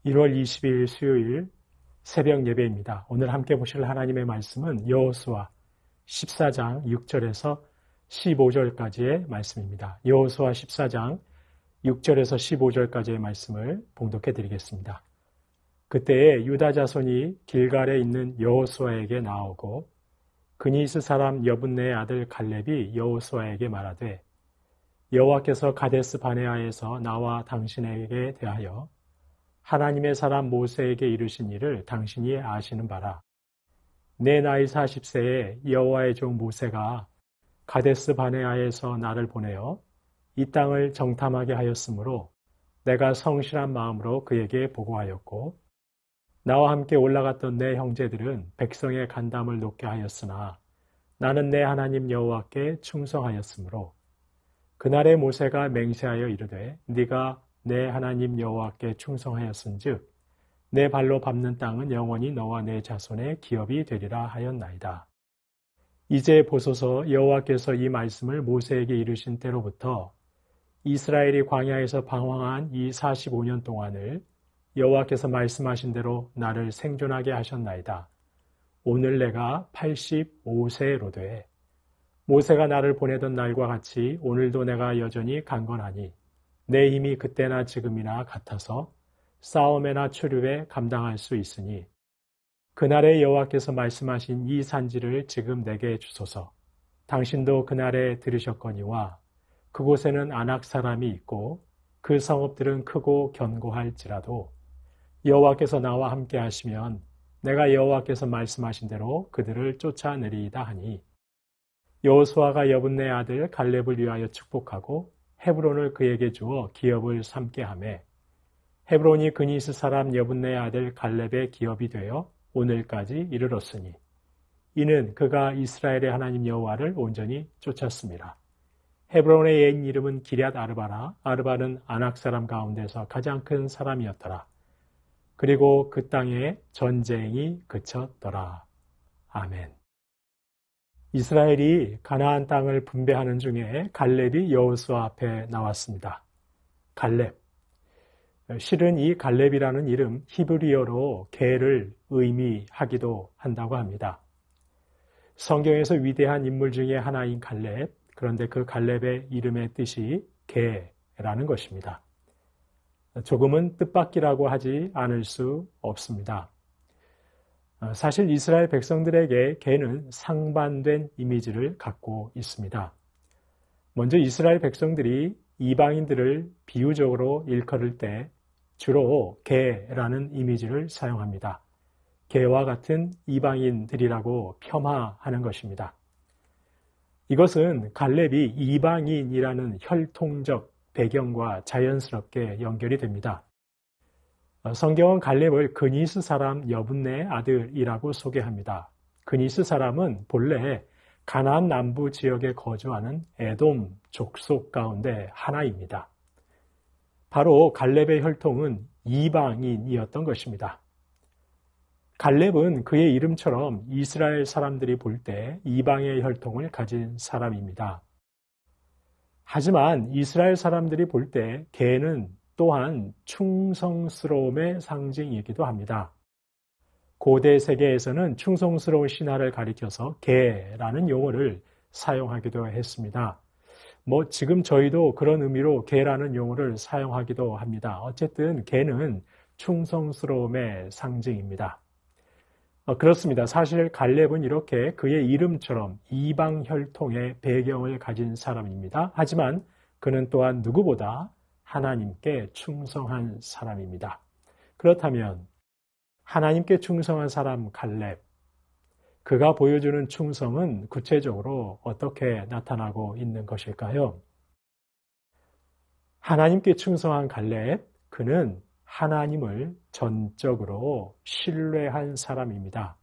1월 20일 수요일 새벽 예배입니다. 오늘 함께 보실 하나님의 말씀은 여호수아 14장 6절에서 15절까지의 말씀입니다. 여호수아 14장 6절에서 15절까지의 말씀을 봉독해 드리겠습니다. 그때에 유다 자손이 길갈에 있는 여호수아에게 나오고 그니스 사람 여분네의 아들 갈렙이 여호수아에게 말하되 여호와께서 가데스 바네아에서 나와 당신에게 대하여 하나님의 사람 모세에게 이르신 일을 당신이 아시는 바라. 내 나이 40세에 여호와의 종 모세가 가데스 바네아에서 나를 보내어 이 땅을 정탐하게 하였으므로 내가 성실한 마음으로 그에게 보고하였고 나와 함께 올라갔던 내 형제들은 백성의 간담을 높게 하였으나 나는 내 하나님 여호와께 충성하였으므로 그날에 모세가 맹세하여 이르되 네가 내 하나님 여호와께 충성하였은즉 내 발로 밟는 땅은 영원히 너와 내 자손의 기업이 되리라 하였나이다. 이제 보소서 여호와께서 이 말씀을 모세에게 이르신 때로부터 이스라엘이 광야에서 방황한 이 45년 동안을 여호와께서 말씀하신 대로 나를 생존하게 하셨나이다. 오늘 내가 85세로되 모세가 나를 보내던 날과 같이 오늘도 내가 여전히 강건하니 내 힘이 그때나 지금이나 같아서 싸움에나 추류에 감당할 수 있으니 그날에 여호와께서 말씀하신 이 산지를 지금 내게 주소서. 당신도 그날에 들으셨거니와 그곳에는 아낙 사람이 있고 그 성읍들은 크고 견고할지라도 여호와께서 나와 함께 하시면 내가 여호와께서 말씀하신 대로 그들을 쫓아내리이다 하니 여호수아가 여분네 아들 갈렙을 위하여 축복하고 헤브론을 그에게 주어 기업을 삼게 하매 헤브론이 그니스 사람 여분네 아들 갈렙의 기업이 되어 오늘까지 이르렀으니 이는 그가 이스라엘의 하나님 여호와를 온전히 쫓았습니다. 헤브론의 옛 이름은 기럇 아르바라. 아르바는 아낙 사람 가운데서 가장 큰 사람이었더라. 그리고 그 땅에 전쟁이 그쳤더라. 아멘. 이스라엘이 가나안 땅을 분배하는 중에 갈렙이 여호수아 앞에 나왔습니다. 갈렙. 실은 이 갈렙이라는 이름 히브리어로 개를 의미하기도 한다고 합니다. 성경에서 위대한 인물 중에 하나인 갈렙, 그런데 그 갈렙의 이름의 뜻이 개라는 것입니다. 조금은 뜻밖이라고 하지 않을 수 없습니다. 사실 이스라엘 백성들에게 개는 상반된 이미지를 갖고 있습니다. 먼저 이스라엘 백성들이 이방인들을 비유적으로 일컬을 때 주로 개라는 이미지를 사용합니다. 개와 같은 이방인들이라고 폄하하는 것입니다. 이것은 갈렙이 이방인이라는 혈통적 배경과 자연스럽게 연결이 됩니다. 성경은 갈렙을 그니스 사람 여분네 아들이라고 소개합니다. 그니스 사람은 본래 가나안 남부 지역에 거주하는 에돔 족속 가운데 하나입니다. 바로 갈렙의 혈통은 이방인이었던 것입니다. 갈렙은 그의 이름처럼 이스라엘 사람들이 볼 때 이방의 혈통을 가진 사람입니다. 하지만 이스라엘 사람들이 볼 때 개는 또한 충성스러움의 상징이기도 합니다. 고대 세계에서는 충성스러운 신하를 가리켜서 개라는 용어를 사용하기도 했습니다. 지금 저희도 그런 의미로 개라는 용어를 사용하기도 합니다. 어쨌든 개는 충성스러움의 상징입니다. 그렇습니다. 사실 갈렙은 이렇게 그의 이름처럼 이방 혈통의 배경을 가진 사람입니다. 하지만 그는 또한 누구보다 하나님께 충성한 사람입니다. 그렇다면 하나님께 충성한 사람 갈렙, 그가 보여주는 충성은 구체적으로 어떻게 나타나고 있는 것일까요? 하나님께 충성한 갈렙, 그는 하나님을 전적으로 신뢰한 사람입니다.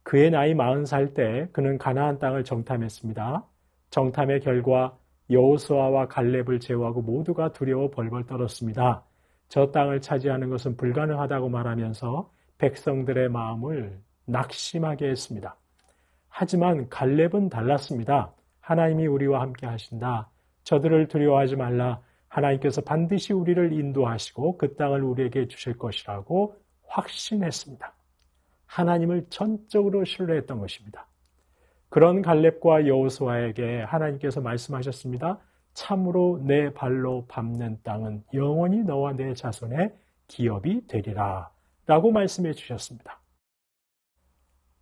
그의 나이 40살 때 그는 가나안 땅을 정탐했습니다. 정탐의 결과 여호수아와 갈렙을 제외하고 모두가 두려워 벌벌 떨었습니다. 저 땅을 차지하는 것은 불가능하다고 말하면서 백성들의 마음을 낙심하게 했습니다. 하지만 갈렙은 달랐습니다. 하나님이 우리와 함께 하신다. 저들을 두려워하지 말라. 하나님께서 반드시 우리를 인도하시고 그 땅을 우리에게 주실 것이라고 확신했습니다. 하나님을 전적으로 신뢰했던 것입니다. 그런 갈렙과 여호수아에게 하나님께서 말씀하셨습니다. 참으로 내 발로 밟는 땅은 영원히 너와 내 자손의 기업이 되리라 라고 말씀해 주셨습니다.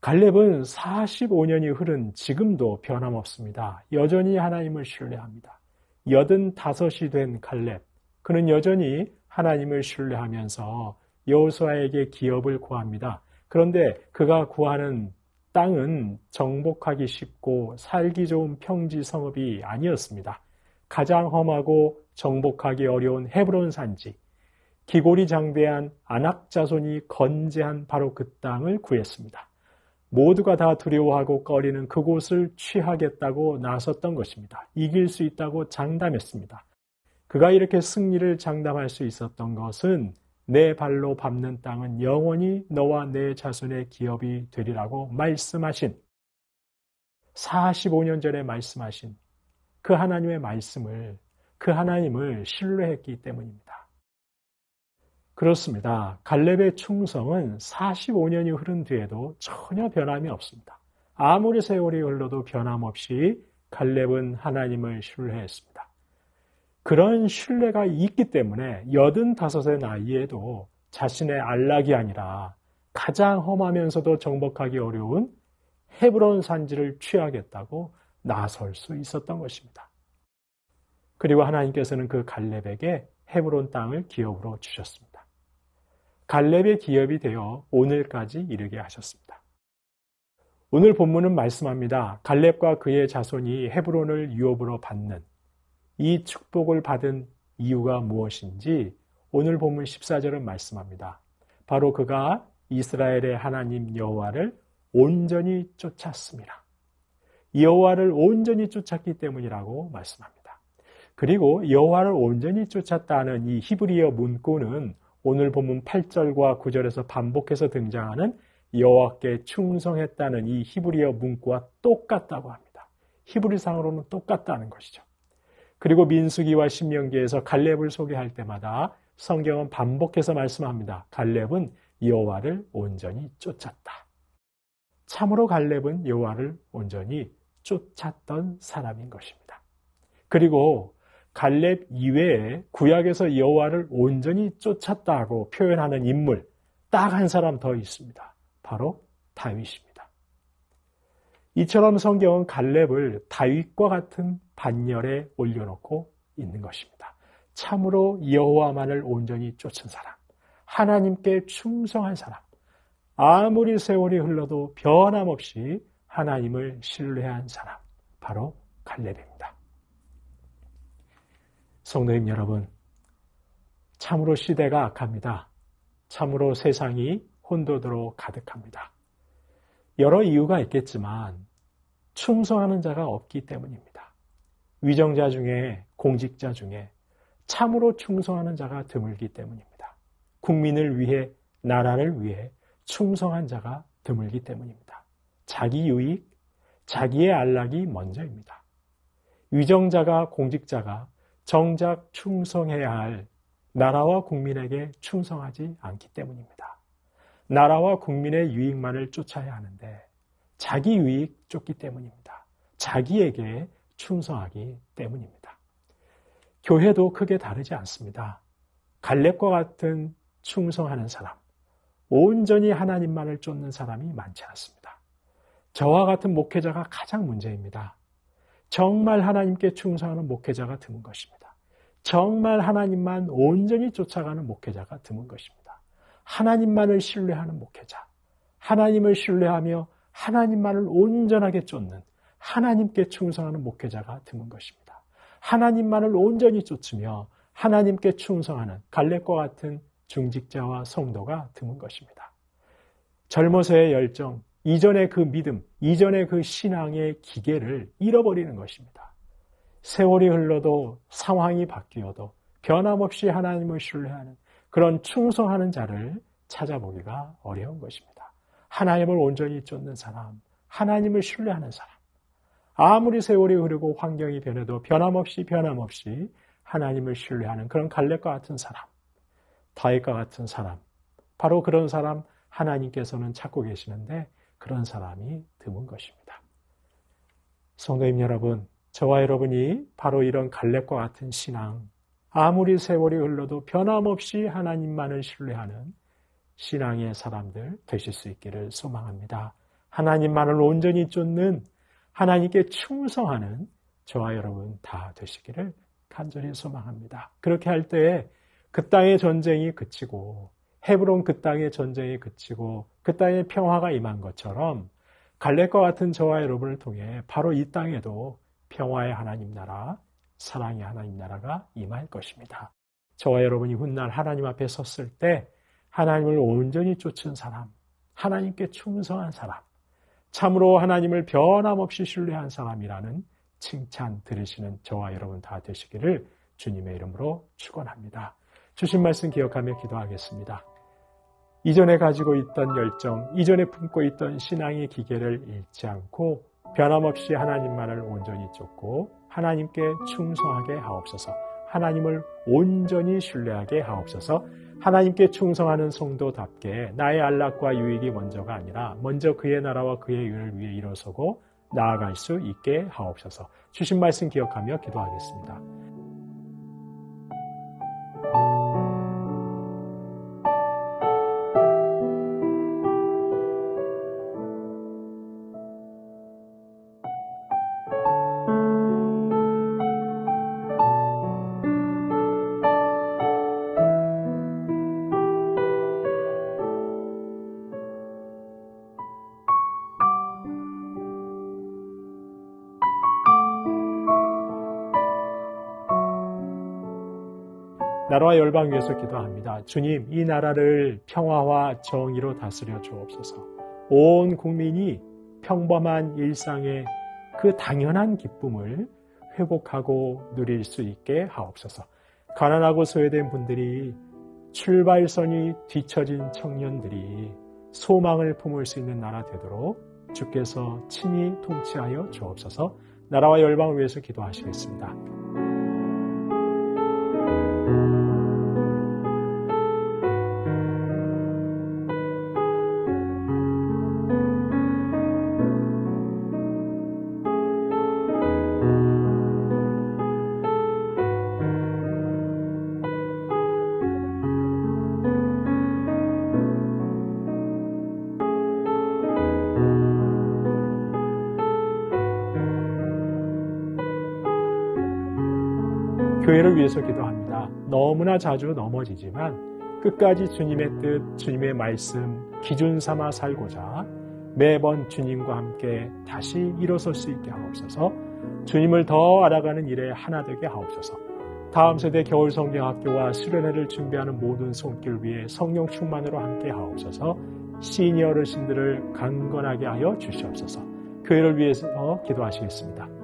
갈렙은 45년이 흐른 지금도 변함없습니다. 여전히 하나님을 신뢰합니다. 85이 된 갈렙, 그는 여전히 하나님을 신뢰하면서 여호수아에게 기업을 구합니다. 그런데 그가 구하는 땅은 정복하기 쉽고 살기 좋은 평지 성읍이 아니었습니다. 가장 험하고 정복하기 어려운 헤브론 산지, 기골이 장대한 아낙 자손이 건재한 바로 그 땅을 구했습니다. 모두가 다 두려워하고 꺼리는 그곳을 취하겠다고 나섰던 것입니다. 이길 수 있다고 장담했습니다. 그가 이렇게 승리를 장담할 수 있었던 것은 내 발로 밟는 땅은 영원히 너와 내 자손의 기업이 되리라고 말씀하신 45년 전에 말씀하신 그 하나님의 말씀을, 그 하나님을 신뢰했기 때문입니다. 그렇습니다. 갈렙의 충성은 45년이 흐른 뒤에도 전혀 변함이 없습니다. 아무리 세월이 흘러도 변함없이 갈렙은 하나님을 신뢰했습니다. 그런 신뢰가 있기 때문에 85의 나이에도 자신의 안락이 아니라 가장 험하면서도 정복하기 어려운 헤브론 산지를 취하겠다고 나설 수 있었던 것입니다. 그리고 하나님께서는 그 갈렙에게 헤브론 땅을 기업으로 주셨습니다. 갈렙의 기업이 되어 오늘까지 이르게 하셨습니다. 오늘 본문은 말씀합니다. 갈렙과 그의 자손이 헤브론을 유업으로 받는 이 축복을 받은 이유가 무엇인지 오늘 본문 14절은 말씀합니다. 바로 그가 이스라엘의 하나님 여호와를 온전히 쫓았습니다. 여호와를 온전히 쫓았기 때문이라고 말씀합니다. 그리고 여호와를 온전히 쫓았다는 이 히브리어 문구는 오늘 본문 8절과 9절에서 반복해서 등장하는 여호와께 충성했다는 이 히브리어 문구와 똑같다고 합니다. 히브리상으로는 똑같다는 것이죠. 그리고 민수기와 신명기에서 갈렙을 소개할 때마다 성경은 반복해서 말씀합니다. 갈렙은 여호와를 온전히 쫓았다. 참으로 갈렙은 여호와를 온전히 쫓았던 사람인 것입니다. 그리고 갈렙 이외에 구약에서 여호와를 온전히 쫓았다고 표현하는 인물 딱 한 사람 더 있습니다. 바로 다윗입니다. 이처럼 성경은 갈렙을 다윗과 같은 반열에 올려놓고 있는 것입니다. 참으로 여호와만을 온전히 쫓은 사람, 하나님께 충성한 사람, 아무리 세월이 흘러도 변함없이 하나님을 신뢰한 사람, 바로 갈렙입니다. 성도님 여러분, 참으로 시대가 악합니다. 참으로 세상이 혼돈으로 가득합니다. 여러 이유가 있겠지만 충성하는 자가 없기 때문입니다. 위정자 중에, 공직자 중에 참으로 충성하는 자가 드물기 때문입니다. 국민을 위해, 나라를 위해 충성한 자가 드물기 때문입니다. 자기 유익, 자기의 안락이 먼저입니다. 위정자가, 공직자가 정작 충성해야 할 나라와 국민에게 충성하지 않기 때문입니다. 나라와 국민의 유익만을 쫓아야 하는데 자기 유익 쫓기 때문입니다. 자기에게 충성하기 때문입니다. 교회도 크게 다르지 않습니다. 갈렙과 같은 충성하는 사람, 온전히 하나님만을 쫓는 사람이 많지 않습니다. 저와 같은 목회자가 가장 문제입니다. 정말 하나님께 충성하는 목회자가 드문 것입니다. 정말 하나님만 온전히 쫓아가는 목회자가 드문 것입니다. 하나님만을 신뢰하는 목회자, 하나님을 신뢰하며 하나님만을 온전하게 쫓는 하나님께 충성하는 목회자가 드문 것입니다. 하나님만을 온전히 쫓으며 하나님께 충성하는 갈렙과 같은 중직자와 성도가 드문 것입니다. 젊어서의 열정, 이전의 그 믿음, 이전의 그 신앙의 기계를 잃어버리는 것입니다. 세월이 흘러도 상황이 바뀌어도 변함없이 하나님을 신뢰하는 그런 충성하는 자를 찾아보기가 어려운 것입니다. 하나님을 온전히 쫓는 사람, 하나님을 신뢰하는 사람, 아무리 세월이 흐르고 환경이 변해도 변함없이 하나님을 신뢰하는 그런 갈렙과 같은 사람, 다윗과 같은 사람, 바로 그런 사람 하나님께서는 찾고 계시는데 그런 사람이 드문 것입니다. 성도님 여러분, 저와 여러분이 바로 이런 갈렙과 같은 신앙, 아무리 세월이 흘러도 변함없이 하나님만을 신뢰하는 신앙의 사람들 되실 수 있기를 소망합니다. 하나님만을 온전히 쫓는, 하나님께 충성하는 저와 여러분 다 되시기를 간절히 소망합니다. 그렇게 할 때에 그 땅의 전쟁이 그치고, 헤브론 그 땅의 전쟁이 그치고 그 땅에 평화가 임한 것처럼 갈렙과 같은 저와 여러분을 통해 바로 이 땅에도 평화의 하나님 나라, 사랑의 하나님 나라가 임할 것입니다. 저와 여러분이 훗날 하나님 앞에 섰을 때 하나님을 온전히 쫓은 사람, 하나님께 충성한 사람, 참으로 하나님을 변함없이 신뢰한 사람이라는 칭찬 들으시는 저와 여러분 다 되시기를 주님의 이름으로 축원합니다. 주신 말씀 기억하며 기도하겠습니다. 이전에 가지고 있던 열정, 이전에 품고 있던 신앙의 기계를 잃지 않고 변함없이 하나님만을 온전히 쫓고 하나님께 충성하게 하옵소서. 하나님을 온전히 신뢰하게 하옵소서. 하나님께 충성하는 성도답게 나의 안락과 유익이 먼저가 아니라 먼저 그의 나라와 그의 의를 위해 일어서고 나아갈 수 있게 하옵소서. 주신 말씀 기억하며 기도하겠습니다. 나라와 열방 위해서 기도합니다. 주님, 이 나라를 평화와 정의로 다스려 주옵소서. 온 국민이 평범한 일상의 그 당연한 기쁨을 회복하고 누릴 수 있게 하옵소서. 가난하고 소외된 분들이, 출발선이 뒤처진 청년들이 소망을 품을 수 있는 나라 되도록 주께서 친히 통치하여 주옵소서. 나라와 열방을 위해서 기도하시겠습니다. 교회를 위해서 기도합니다. 너무나 자주 넘어지지만 끝까지 주님의 뜻, 주님의 말씀 기준 삼아 살고자 매번 주님과 함께 다시 일어설 수 있게 하옵소서. 주님을 더 알아가는 일에 하나 되게 하옵소서. 다음 세대 겨울 성경학교와 수련회를 준비하는 모든 손길 위에 성령 충만으로 함께 하옵소서. 시니어 어르신들을 강건하게 하여 주시옵소서. 교회를 위해서 기도하시겠습니다.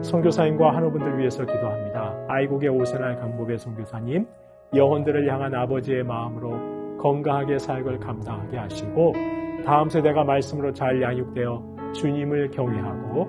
선교사님과 한우분들 위해서 기도합니다. 아이국의 오세날 강보배 선교사님, 영혼들을 향한 아버지의 마음으로 건강하게 사역을 감당하게 하시고 다음 세대가 말씀으로 잘 양육되어 주님을 경외하고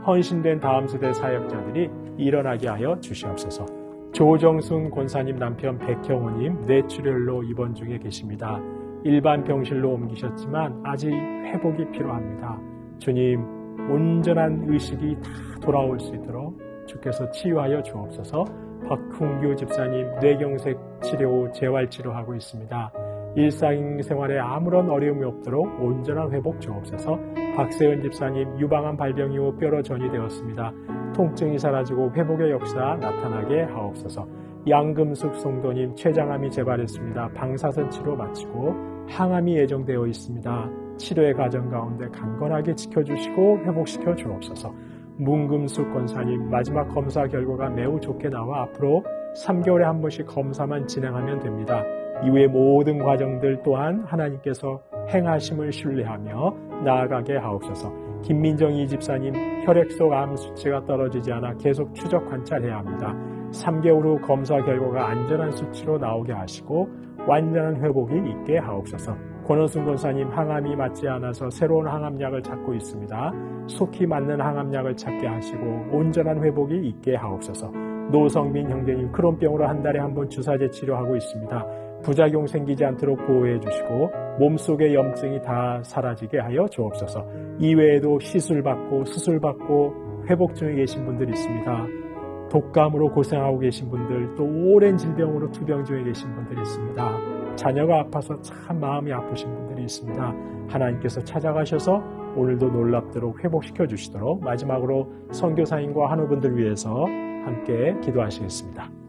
헌신된 다음 세대 사역자들이 일어나게 하여 주시옵소서. 조정순 권사님 남편 백형우님 뇌출혈로 입원 중에 계십니다. 일반 병실로 옮기셨지만 아직 회복이 필요합니다. 주님, 온전한 의식이 다 돌아올 수 있도록 주께서 치유하여 주옵소서. 박훈규 집사님 뇌경색 치료, 재활치료하고 있습니다. 일상생활에 아무런 어려움이 없도록 온전한 회복 주옵소서. 박세은 집사님 유방암 발병 이후 뼈로 전이되었습니다. 통증이 사라지고 회복의 역사 나타나게 하옵소서. 양금숙 성도님 췌장암이 재발했습니다. 방사선 치료 마치고 항암이 예정되어 있습니다. 치료의 과정 가운데 강건하게 지켜주시고 회복시켜 주옵소서. 문금숙 권사님 마지막 검사 결과가 매우 좋게 나와 앞으로 3개월에 한 번씩 검사만 진행하면 됩니다. 이후의 모든 과정들 또한 하나님께서 행하심을 신뢰하며 나아가게 하옵소서. 김민정이 집사님 혈액속 암 수치가 떨어지지 않아 계속 추적 관찰해야 합니다. 3개월 후 검사 결과가 안전한 수치로 나오게 하시고 완전한 회복이 있게 하옵소서. 권원순 권사님 항암이 맞지 않아서 새로운 항암약을 찾고 있습니다. 속히 맞는 항암약을 찾게 하시고 온전한 회복이 있게 하옵소서. 노성민 형제님 크론병으로 한 달에 한 번 주사제 치료하고 있습니다. 부작용 생기지 않도록 보호해 주시고 몸속의 염증이 다 사라지게 하여 주옵소서. 이외에도 시술받고 수술받고 회복 중에 계신 분들이 있습니다. 독감으로 고생하고 계신 분들, 또 오랜 질병으로 투병 중에 계신 분들이 있습니다. 자녀가 아파서 참 마음이 아프신 분들이 있습니다. 하나님께서 찾아가셔서 오늘도 놀랍도록 회복시켜 주시도록 마지막으로 선교사님과 한우분들 위해서 함께 기도하시겠습니다.